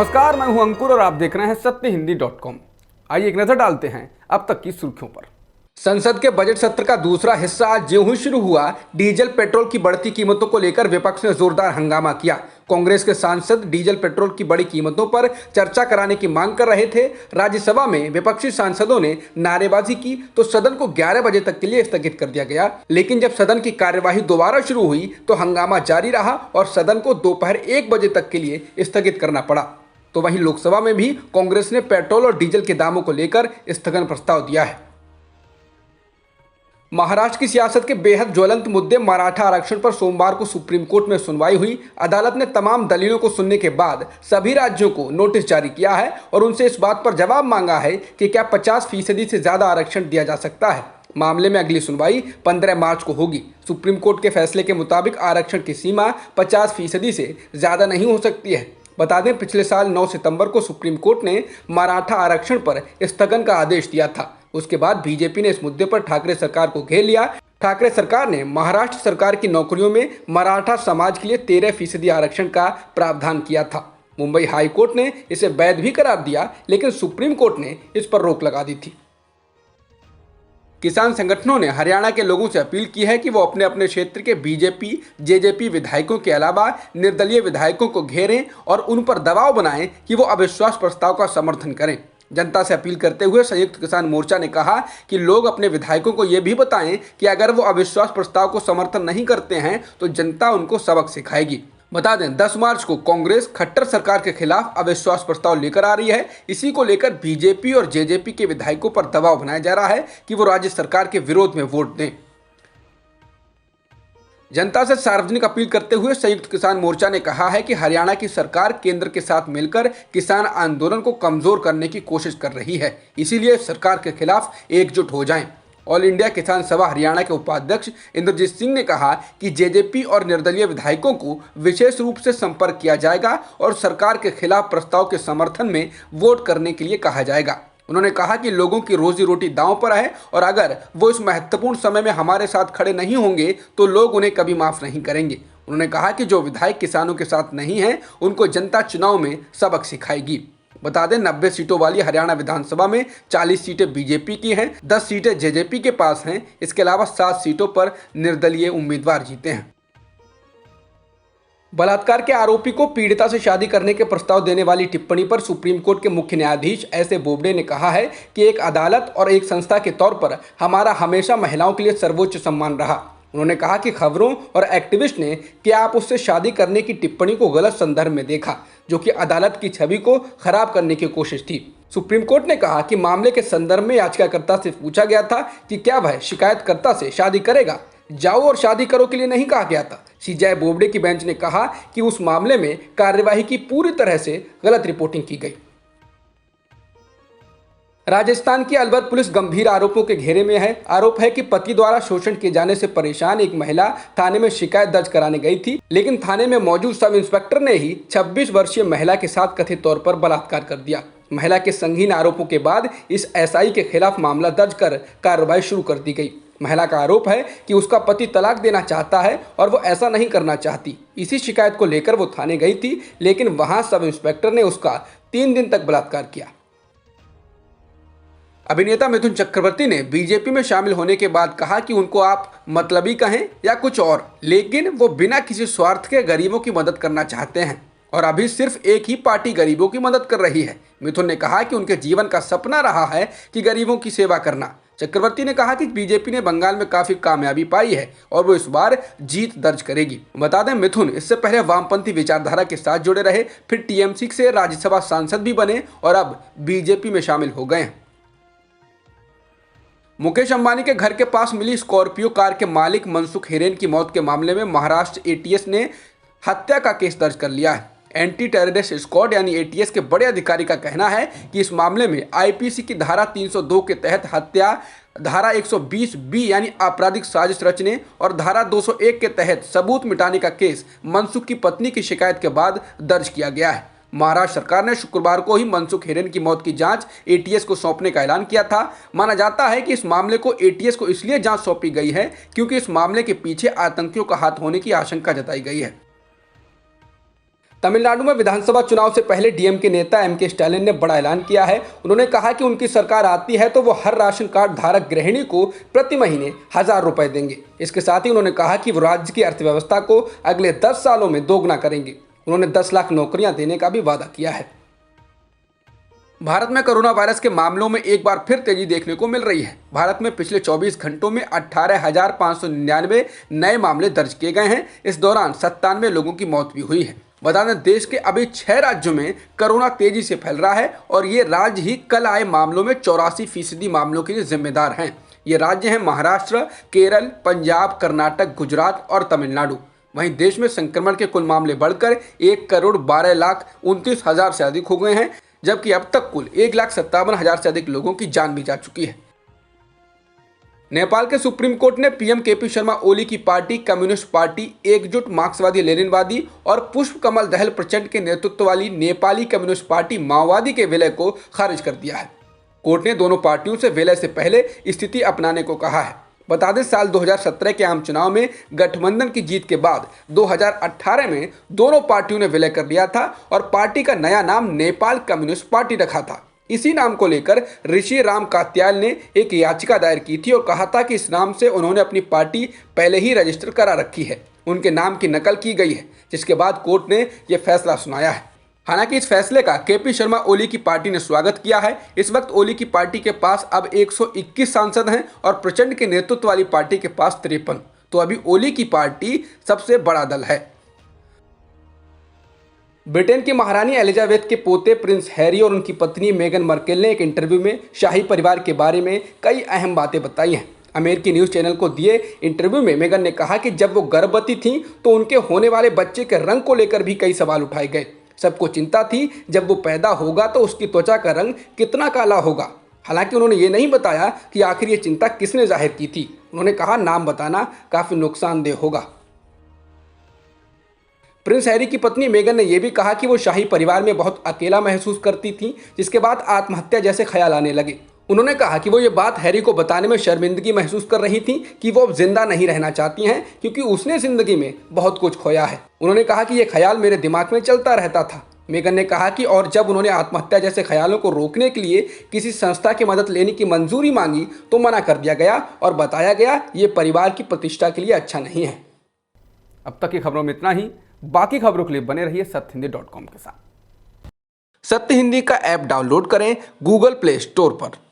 नमस्कार, मैं हूं अंकुर और आप देख रहे हैं सत्यहिंदी.com। आइए एक नजर डालते हैं अब तक की सुर्खियों पर। संसद के बजट सत्र का दूसरा हिस्सा आज ज्यों ही शुरू हुआ, डीजल पेट्रोल की बढ़ती कीमतों को लेकर विपक्ष ने जोरदार हंगामा किया। कांग्रेस के सांसद डीजल पेट्रोल की बढ़ी कीमतों पर चर्चा कराने की मांग कर रहे थे। राज्यसभा में विपक्षी सांसदों ने नारेबाजी की तो सदन को 11 बजे तक के लिए स्थगित कर दिया गया। लेकिन जब सदन की कार्यवाही दोबारा शुरू हुई तो हंगामा जारी रहा और सदन को दोपहर 1 बजे तक के लिए स्थगित करना पड़ा। तो वहीं लोकसभा में भी कांग्रेस ने पेट्रोल और डीजल के दामों को लेकर स्थगन प्रस्ताव दिया है। महाराष्ट्र की सियासत के बेहद ज्वलंत मुद्दे मराठा आरक्षण पर सोमवार को सुप्रीम कोर्ट में सुनवाई हुई। अदालत ने तमाम दलीलों को सुनने के बाद सभी राज्यों को नोटिस जारी किया है और उनसे इस बात पर जवाब मांगा है कि क्या 50% से ज्यादा आरक्षण दिया जा सकता है। मामले में अगली सुनवाई 15 मार्च को होगी। सुप्रीम कोर्ट के फैसले के मुताबिक आरक्षण की सीमा 50% से ज्यादा नहीं हो सकती है। बता दें, पिछले साल 9 सितंबर को सुप्रीम कोर्ट ने मराठा आरक्षण पर स्थगन का आदेश दिया था। उसके बाद बीजेपी ने इस मुद्दे पर ठाकरे सरकार को घेर लिया। ठाकरे सरकार ने महाराष्ट्र सरकार की नौकरियों में मराठा समाज के लिए 13% आरक्षण का प्रावधान किया था। मुंबई हाई कोर्ट ने इसे वैध भी करार दिया, लेकिन सुप्रीम कोर्ट ने इस पर रोक लगा दी थी। किसान संगठनों ने हरियाणा के लोगों से अपील की है कि वो अपने अपने क्षेत्र के बीजेपी, जेजेपी विधायकों के अलावा निर्दलीय विधायकों को घेरें और उन पर दबाव बनाएं कि वो अविश्वास प्रस्ताव का समर्थन करें। जनता से अपील करते हुए संयुक्त किसान मोर्चा ने कहा कि लोग अपने विधायकों को ये भी बताएं कि अगर वो अविश्वास प्रस्ताव को समर्थन नहीं करते हैं तो जनता उनको सबक सिखाएगी। बता दें, 10 मार्च को कांग्रेस खट्टर सरकार के खिलाफ अविश्वास प्रस्ताव लेकर आ रही है। इसी को लेकर बीजेपी और जेजेपी के विधायकों पर दबाव बनाया जा रहा है कि वो राज्य सरकार के विरोध में वोट दें। जनता से सार्वजनिक अपील करते हुए संयुक्त किसान मोर्चा ने कहा है कि हरियाणा की सरकार केंद्र के साथ मिलकर किसान आंदोलन को कमजोर करने की कोशिश कर रही है, इसीलिए सरकार के खिलाफ एकजुट हो जाएं। ऑल इंडिया किसान सभा हरियाणा के उपाध्यक्ष इंद्रजीत सिंह ने कहा कि जेजेपी और निर्दलीय विधायकों को विशेष रूप से संपर्क किया जाएगा और सरकार के खिलाफ प्रस्ताव के समर्थन में वोट करने के लिए कहा जाएगा। उन्होंने कहा कि लोगों की रोजी रोटी दांव पर है और अगर वो इस महत्वपूर्ण समय में हमारे साथ खड़े नहीं होंगे तो लोग उन्हें कभी माफ नहीं करेंगे। उन्होंने कहा कि जो विधायक किसानों के साथ नहीं हैं उनको जनता चुनाव में सबक सिखाएगी। बता दें, 90 सीटों वाली हरियाणा विधानसभा में 40 सीटें बीजेपी की हैं, 10 सीटें जेजेपी के पास हैं। इसके अलावा 7 सीटों पर निर्दलीय उम्मीदवार जीते हैं। बलात्कार के आरोपी को पीड़िता से शादी करने के प्रस्ताव देने वाली टिप्पणी पर सुप्रीम कोर्ट के मुख्य न्यायाधीश एस ए बोबडे ने कहा है कि एक अदालत और एक संस्था के तौर पर हमारा हमेशा महिलाओं के लिए सर्वोच्च सम्मान रहा। उन्होंने कहा कि खबरों और एक्टिविस्ट ने क्या आप उससे शादी करने की टिप्पणी को गलत संदर्भ में देखा, जो कि अदालत की छवि को खराब करने की कोशिश थी। सुप्रीम कोर्ट ने कहा कि मामले के संदर्भ में याचिकाकर्ता से पूछा गया था कि क्या वह शिकायतकर्ता से शादी करेगा, जाओ और शादी करो के लिए नहीं कहा गया था। सीजेआई बोबडे की बेंच ने कहा कि उस मामले में कार्यवाही की पूरी तरह से गलत रिपोर्टिंग की गई। राजस्थान की अलवर पुलिस गंभीर आरोपों के घेरे में है। आरोप है कि पति द्वारा शोषण किए जाने से परेशान एक महिला थाने में शिकायत दर्ज कराने गई थी, लेकिन थाने में मौजूद सब इंस्पेक्टर ने ही 26 वर्षीय महिला के साथ कथित तौर पर बलात्कार कर दिया। महिला के संगीन आरोपों के बाद इस एसआई के खिलाफ मामला दर्ज कर कार्रवाई शुरू कर दी गई। महिला का आरोप है कि उसका पति तलाक देना चाहता है और वो ऐसा नहीं करना चाहती। इसी शिकायत को लेकर वो थाने गई थी, लेकिन वहां सब इंस्पेक्टर ने उसका 3 दिन तक बलात्कार किया। अभिनेता मिथुन चक्रवर्ती ने बीजेपी में शामिल होने के बाद कहा कि उनको आप मतलबी कहें या कुछ और, लेकिन वो बिना किसी स्वार्थ के गरीबों की मदद करना चाहते हैं और अभी सिर्फ एक ही पार्टी गरीबों की मदद कर रही है। मिथुन ने कहा कि उनके जीवन का सपना रहा है कि गरीबों की सेवा करना। चक्रवर्ती ने कहा कि बीजेपी ने बंगाल में काफी कामयाबी पाई है और वो इस बार जीत दर्ज करेगी। बता दें, मिथुन इससे पहले वामपंथी विचारधारा के साथ जुड़े रहे, फिर टीएमसी से राज्यसभा सांसद भी बने और अब बीजेपी में शामिल हो गए हैं। मुकेश अंबानी के घर के पास मिली स्कॉर्पियो कार के मालिक मनसुख हिरेन की मौत के मामले में महाराष्ट्र एटीएस ने हत्या का केस दर्ज कर लिया है। एंटी टेररिस्ट स्क्वाड यानी एटीएस के बड़े अधिकारी का कहना है कि इस मामले में आईपीसी की धारा 302 के तहत हत्या, धारा 120B यानी आपराधिक साजिश रचने और धारा 201 के तहत सबूत मिटाने का केस मनसुख की पत्नी की शिकायत के बाद दर्ज किया गया है। महाराष्ट्र सरकार ने शुक्रवार को ही मनसुख हिरेन की मौत की जांच एटीएस को सौंपने का ऐलान किया था। माना जाता है कि इस मामले को एटीएस को इसलिए जांच सौंपी गई है क्योंकि इस मामले के पीछे आतंकियों का हाथ होने की आशंका जताई गई है। तमिलनाडु में विधानसभा चुनाव से पहले डीएमके नेता एमके स्टालिन ने बड़ा ऐलान किया है। उन्होंने कहा कि उनकी सरकार आती है तो वो हर राशन कार्ड धारक गृहिणी को प्रति महीने 1000 रुपए देंगे। इसके साथ ही उन्होंने कहा कि वो राज्य की अर्थव्यवस्था को अगले 10 सालों में दोगुना करेंगे। उन्होंने 10 लाख नौकरियां देने का भी वादा किया है। भारत में कोरोना वायरस के मामलों में एक बार फिर तेजी देखने को मिल रही है। भारत में पिछले 24 घंटों में 18,599 नए मामले दर्ज किए गए हैं। इस दौरान 97 लोगों की मौत भी हुई है। बता दें, देश के अभी 6 राज्यों में कोरोना तेजी से फैल रहा है और ये राज्य ही कल आए मामलों में 84% मामलों के लिए जिम्मेदार हैं। ये राज्य हैं महाराष्ट्र, केरल, पंजाब, कर्नाटक, गुजरात और तमिलनाडु। वहीं देश में संक्रमण के कुल मामले बढ़कर 1,12,29,000 से अधिक हो गए हैं, जबकि अब तक कुल 1,57,000 से अधिक लोगों की जान भी जा चुकी है। नेपाल के सुप्रीम कोर्ट ने पीएम केपी शर्मा ओली की पार्टी कम्युनिस्ट पार्टी, एकजुट मार्क्सवादी लेनिनवादी और पुष्प कमल दहल प्रचंड के नेतृत्व वाली नेपाली कम्युनिस्ट पार्टी माओवादी के विलय को खारिज कर दिया है। कोर्ट ने दोनों पार्टियों से विलय से पहले स्थिति अपनाने को कहा है। बता दें, साल 2017 के आम चुनाव में गठबंधन की जीत के बाद 2018 में दोनों पार्टियों ने विलय कर लिया था और पार्टी का नया नाम नेपाल कम्युनिस्ट पार्टी रखा था। इसी नाम को लेकर ऋषि राम कात्याल ने एक याचिका दायर की थी और कहा था कि इस नाम से उन्होंने अपनी पार्टी पहले ही रजिस्टर करा रखी है, उनके नाम की नकल की गई है, जिसके बाद कोर्ट ने यह फैसला सुनाया है। हालांकि इस फैसले का केपी शर्मा ओली की पार्टी ने स्वागत किया है। इस वक्त ओली की पार्टी के पास अब 121 सांसद हैं और प्रचंड के नेतृत्व वाली पार्टी के पास 53। तो अभी ओली की पार्टी सबसे बड़ा दल है। ब्रिटेन की महारानी एलिजाबेथ के पोते प्रिंस हैरी और उनकी पत्नी मेगन मार्कल ने एक इंटरव्यू में शाही परिवार के बारे में कई अहम बातें बताई हैं। अमेरिकी न्यूज़ चैनल को दिए इंटरव्यू में मेगन ने कहा कि जब वो गर्भवती थीं तो उनके होने वाले बच्चे के रंग को लेकर भी कई सवाल उठाए गए। सबको चिंता थी जब वो पैदा होगा तो उसकी त्वचा का रंग कितना काला होगा। हालांकि उन्होंने ये नहीं बताया कि आखिर ये चिंता किसने जाहिर की थी। उन्होंने कहा, नाम बताना काफ़ी नुकसानदेह होगा। प्रिंस हैरी की पत्नी मेगन ने यह भी कहा कि वो शाही परिवार में बहुत अकेला महसूस करती थी, जिसके बाद आत्महत्या जैसे ख्याल आने लगे। उन्होंने कहा कि वो ये बात हैरी को बताने में शर्मिंदगी महसूस कर रही थी कि वो अब जिंदा नहीं रहना चाहती हैं, क्योंकि उसने जिंदगी में बहुत कुछ खोया है। उन्होंने कहा कि ये ख्याल मेरे दिमाग में चलता रहता था। मेगन ने कहा कि और जब उन्होंने आत्महत्या जैसे ख्यालों को रोकने के लिए किसी संस्था की मदद लेने की मंजूरी मांगी तो मना कर दिया गया और बताया गया ये परिवार की प्रतिष्ठा के लिए अच्छा नहीं है। अब तक की खबरों में इतना ही। बाकी खबरों के लिए बने रहिए सत्यहिंदी.com के साथ। सत्य हिंदी का ऐप डाउनलोड करें गूगल प्ले स्टोर पर।